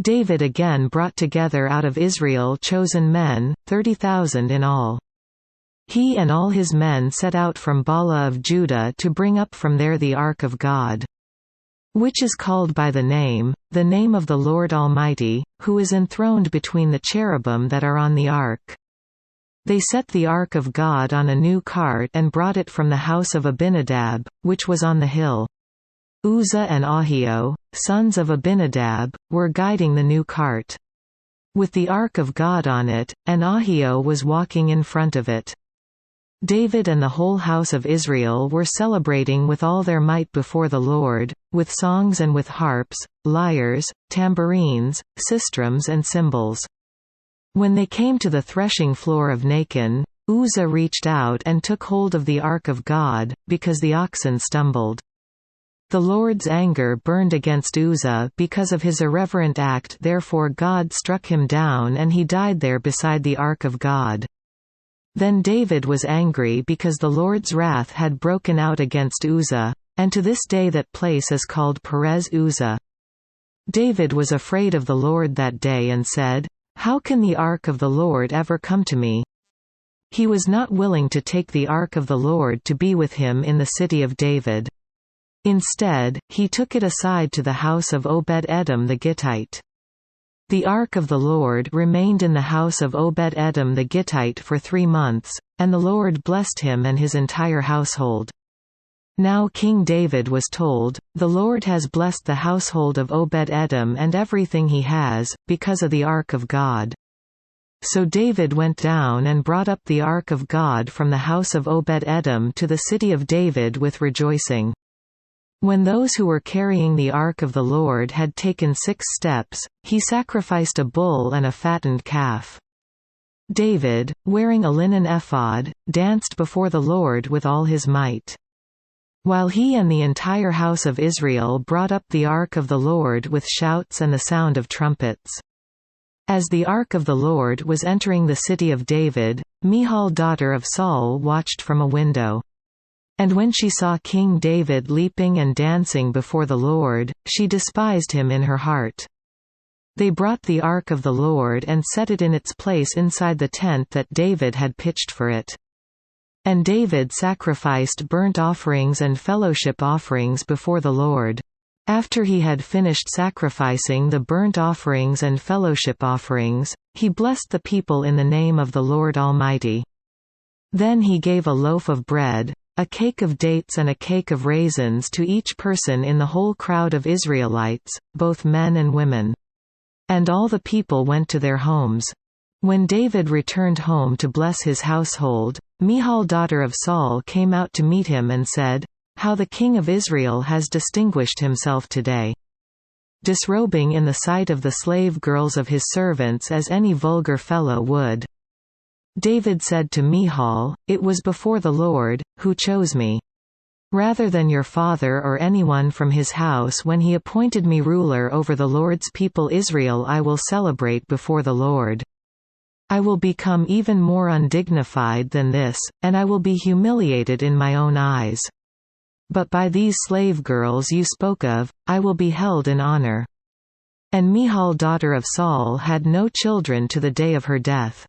David again brought together out of Israel chosen men, 30,000 in all. He and all his men set out from Bala of Judah to bring up from there the ark of God, which is called by the name of the Lord Almighty, who is enthroned between the cherubim that are on the ark. They set the ark of God on a new cart and brought it from the house of Abinadab, which was on the hill. Uzzah and Ahio, sons of Abinadab, were guiding the new cart, with the ark of God on it, and Ahio was walking in front of it. David and the whole house of Israel were celebrating with all their might before the Lord, with songs and with harps, lyres, tambourines, sistrums and cymbals. When they came to the threshing floor of Nacon, Uzzah reached out and took hold of the ark of God, because the oxen stumbled. The Lord's anger burned against Uzzah because of his irreverent act, therefore God struck him down and he died there beside the ark of God. Then David was angry because the Lord's wrath had broken out against Uzzah, and to this day that place is called Perez Uzzah. David was afraid of the Lord that day and said, "How can the ark of the Lord ever come to me?" He was not willing to take the ark of the Lord to be with him in the city of David. Instead, he took it aside to the house of Obed-Edom the Gittite. The ark of the Lord remained in the house of Obed-Edom the Gittite for 3 months, and the Lord blessed him and his entire household. Now King David was told, "The Lord has blessed the household of Obed-Edom and everything he has, because of the ark of God." So David went down and brought up the ark of God from the house of Obed-Edom to the city of David with rejoicing. When those who were carrying the ark of the Lord had taken 6 steps, he sacrificed a bull and a fattened calf. David, wearing a linen ephod, danced before the Lord with all his might, while he and the entire house of Israel brought up the ark of the Lord with shouts and the sound of trumpets. As the ark of the Lord was entering the city of David, Michal daughter of Saul watched from a window. And when she saw King David leaping and dancing before the Lord, she despised him in her heart. They brought the ark of the Lord and set it in its place inside the tent that David had pitched for it. And David sacrificed burnt offerings and fellowship offerings before the Lord. After he had finished sacrificing the burnt offerings and fellowship offerings, he blessed the people in the name of the Lord Almighty. Then he gave a loaf of bread, a cake of dates and a cake of raisins to each person in the whole crowd of Israelites, both men and women. And all the people went to their homes. When David returned home to bless his household, Michal daughter of Saul came out to meet him and said, "How the king of Israel has distinguished himself today, disrobing in the sight of the slave girls of his servants as any vulgar fellow would." David said to Michal, "It was before the Lord, who chose me, rather than your father or anyone from his house when he appointed me ruler over the Lord's people Israel. I will celebrate before the Lord. I will become even more undignified than this, and I will be humiliated in my own eyes. But by these slave girls you spoke of, I will be held in honor." And Michal daughter of Saul had no children to the day of her death.